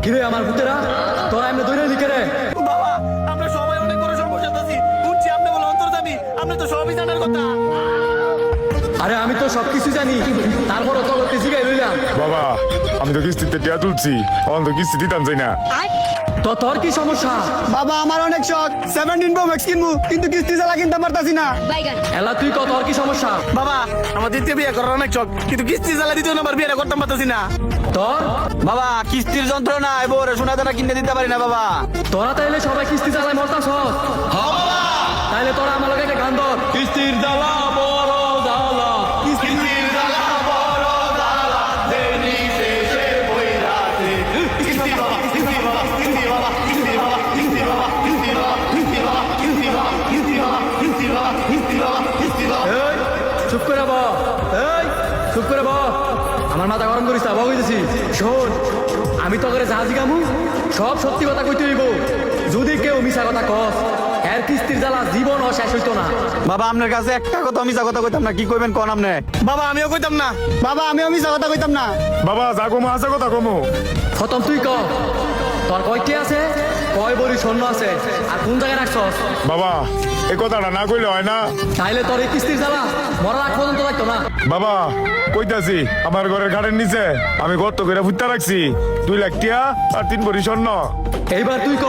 কিরে আমার ভূতেরা তোরা এমনি দৈরে দিকে রে বাবা আমরা সবাই অনেক বড় সমস্যা আছি শুনছি আপনি বলে অন্তর্জামী আপনি তো সবই জানার কথা। আরে আমি তো সবকিছু জানি তারপরও তো করতে জিগাই রইলাম। বাবা আমি তো কিস্তিতে টিয়া তুলছি অন তো কিস্তি দিতাম চাই না। তো তোর কি সমস্যা? বাবা আমার অনেক শখ 17 প্রো ম্যাক্স কিনবো কিন্তু কিস্তি চালা কিনতে পারতাছি না। এলা তুই কত তোর কি সমস্যা? বাবা আমার দ্বিতীয় বিয়ে করার অনেক শখ কিন্তু কিস্তি জ্বালা দ্বিতীয় নাম্বার বিয়েটা করতে পারতেছি না। তোর বাবা কিস্তির যন্ত্রণা এবার সোনা দানা কিনতে দিতে পারি না বাবা। তোরা তাইলে সবাই কিস্তি চালায় মরতাস? তাইলে তোরা আমার লগে একটা গান ধর। কিস্তির জ্বালা বড় জ্বালা, কিস্তির জ্বালা বড় জ্বালা, দেরি শেষে বইরাতে। কিস্তি বাবা, কিস্তি বাবা, কিস্তি বাবা, কিস্তি বাবা, কিস্তি বাবা, কিস্তি বাবা, কিস্তি বাবা, কিস্তি বাবা, কিস্তি বাবা, কিস্তি বাবা, কিস্তি বাবা, কিস্তি বাবা। এই চুপ করে বল, এই চুপ করে বল। আমার মাথা গরম করিস না, বলতেছি শোন, আমি তো করে জাহাজি গামু সব সত্যি কথা কইতে হইব। যদি কেউ মিছা কথা কস এর কিস্তির জ্বালা জীবন ও শেষ হইতো না। বাবা আপনার কাছে একটা কথা মিছা কথা কইতাম না, কি কইবেন কোন আপনি? বাবা আমিও কইতাম না। বাবা আমিও মিছা কথা কইতাম না। বাবা যা কমো আছে কথা কমো। খতম তুই ক, তোর কয়টি আছে, কয় বড়ি স্বর্ণ আছে, আর কোন জায়গায় রাখছস? বাবা এই কথাটা না কইলে হয় না। তাইলে তোর এই কিস্তির জ্বালা মরার আগ পর্যন্ত লাগতো না। বাবা কইতাছি আমার ঘরের ঘাটের নিচে আমি গর্ত করে ফুটতে রাখছি 2 লাখ টিয়া আর 3 ভরি স্বর্ণ। এইবার তুই ক।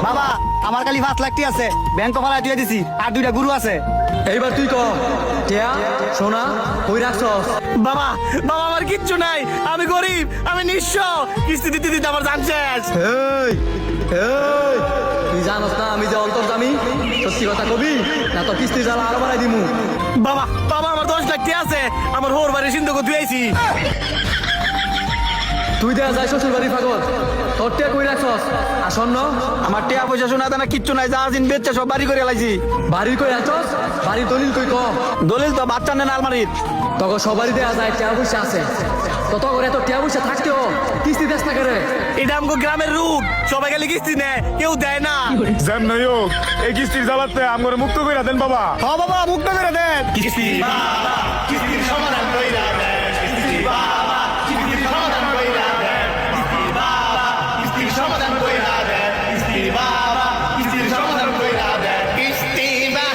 বাবা আমার খালি 5 লাখ আছে, ব্যাংক ফালায় দিয়ে দিছি, আর 2টা গুরু আছে। এইবার তুই ক, টিয়া সোনা কই রাখছস? বাবা বাবা আমার কিচ্ছু নাই, আমি গরিব, আমি নিঃস্ব, কিস্তি দিতে দিতে আমার জান শেষ। এই এই তুই জানস না আমি যে অন্তর্জামী? সত্যি কথা কবি না তো কিস্তির জ্বালা আরো বাড়াই দিমু। বাবা বাবা আমার 10 লাখ টাকা আছে, আমার হোর বাড়ি সিন্ধুকে ধুয়েছি। তুই দেয়া যায় শ্বশুর বাড়ি পাগল, তোর টিয়া কই রাখছস? আর স্বর্ণ? আমার টাকা পয়সা সোনা দানা কিচ্ছু নাই, যা জিন বেচছে সব বাড়ি করে লাইছি। বাড়ির কই রাখছস? বাড়ির দলিল কই ক। দলিল তো বাচ্চা নেন আলমারির। তখন সবারই দেয়া যায় টিয়া পয়সা আছে, তত করে তো টিয়া পয়সা থাকতেও কিস্তি দেশ না করে। এটা আমাকে গ্রামের রূপ, সবাই গেলে কিস্তি নেয়, কেউ দেয় না। যেমন হোক এই কিস্তির জ্বালাতে আমার মুক্ত করে দেন বাবা। হ্যাঁ বাবা মুক্ত করে দেন। কিস্তি বাবা কিস্তির সমাধান কইরা দেন, কিস্তি বাবা কিস্তির সমাধান কইরা দেন, কিস্তি বাবা কিস্তির সমাধান কইরা দেন, কিস্তি বাবা কিস্তির সমাধান কইরা দেন, কিস্তি বাবা।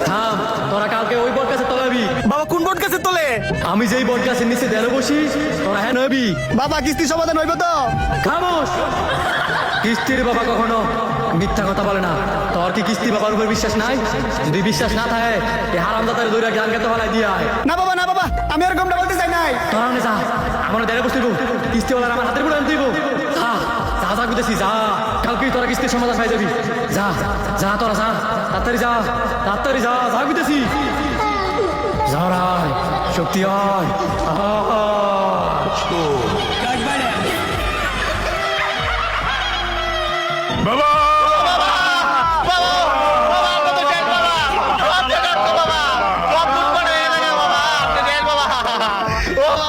থাম, তোরা কালকে ওই বট গাছে তলাবি। বাবা কোন বোর্ড কাছে তোলে? আমি যেই বট গাছের নিচে দেড় বসি তোরা হ্যাঁ নবি। বাবা কিস্তি সমাধান হইব তো? খামোশ, কিস্তির বাবা কখনো মিথ্যা কথা বলে না। তোর কি কিস্তি বাবার উপর বিশ্বাস নাই? যদি বিশ্বাস না থাকে এই হারামদাতার দইরা জ্ঞান খেতে হলাই দিয়ে আয়। না বাবা না বাবা আমি এরকমটা বলতে চাই নাই। তোরা যা, আমার দেড় বসতে কিস্তিওয়ালার আমার হাতের উপরে দিব। যা যা যা বুঝেছি, যা কালকেই তোরা কিস্তির সমাধান পাই যাবি। যা যা তোরা যা, তাড়াতাড়ি যা, তাড়াতাড়ি যা, যা বুঝেছি। যা রায় শক্তি হয়। বাবা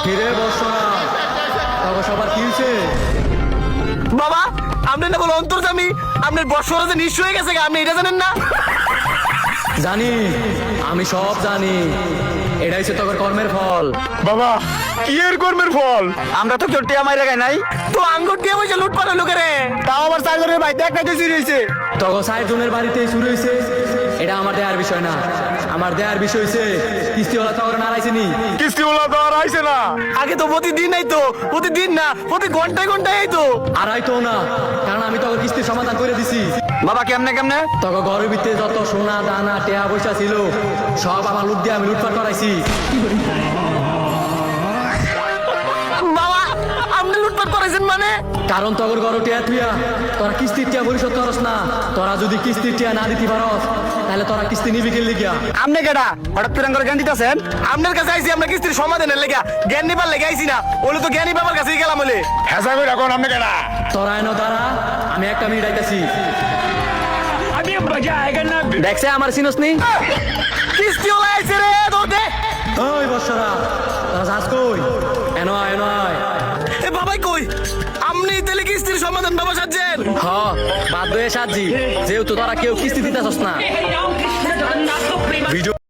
কিরে বর্ষনা, তখন সবার কি হয়েছে? বাবা আপনি না বলো অন্তর্জামী, আপনার বর্ষরা যে নিঃস্ব হয়ে গেছে, আপনি এটা জানেন না? জানি, আমি সব জানি, এটাই সে তোর কর্মের ফল। বাবা কি এর কর্মের ফল? আমরা তো কেউ টিয়া মাইরা গাই নাই। তো আঙ্গুর দিয়ে বসে লুটপাট হলো রে। তাও আমার চারজনের ভাই দেখ নাই তো চুরি হয়েছে। তখন সাহেবজনের বাড়িতে শুরু হয়েছে, এটা আমার দেয়ার বিষয় না। আমার দেয়ার বিষয় হয়েছে কিস্তিওয়ালা তখন নাড়াইছেনি। কিস্তিওয়ালা তো আর আইছে না। আগে তো প্রতিদিন নাই তো, প্রতিদিন না প্রতি ঘন্টায় ঘন্টায় এই তো। আর হয়তো না, কারণ আমি তখন কিস্তির সমাধান করে দিছি। বাবা কেমনে কেমনে? তখন ঘরের ভিতরে যত সোনা দানা টেয়া পয়সা ছিল সব আমার লুট দিয়ে আমি লুটপাট করাইছি। বাবা আপনি লুট লুটপাট করেছেন মানে? কারণ তগর গরো টিয়া তুইয়া তোরা কিস্তির টিয়া পরিশোধ করস না। তোরা যদি কিস্তির টিয়া না দিতে পারস তাহলে তোরা কিস্তি নিবি কি লিগা? আপনি কেডা হঠাৎ করে করে জ্ঞান দিতেছেন? আপনার কাছে আইছি আমরা কিস্তির সমাধানের লেগা, জ্ঞান নিবার লেগে আইছি না। ওলে তো জ্ঞানী বাবার কাছেই গেলাম বলে। হেসা করে এখন আপনি কেডা? তোরা এনো দাঁড়া, আমি 1 মিনিট আইতাছি। দেখছে আমার সিনস নেই? কিস্তি ওলা আইছে রে, ধরতে। ওই বর্ষরা তোরা যাস কই? এনো আয়, এনো আয়। এ বাবাই কই? আপনি তাহলে কিস্তির সমাধান বাবা সাজছেন? হ, বাধ্য হয়ে সাজি, যেহেতু তোরা কেউ কিস্তি দিতেছস না। ভিডিও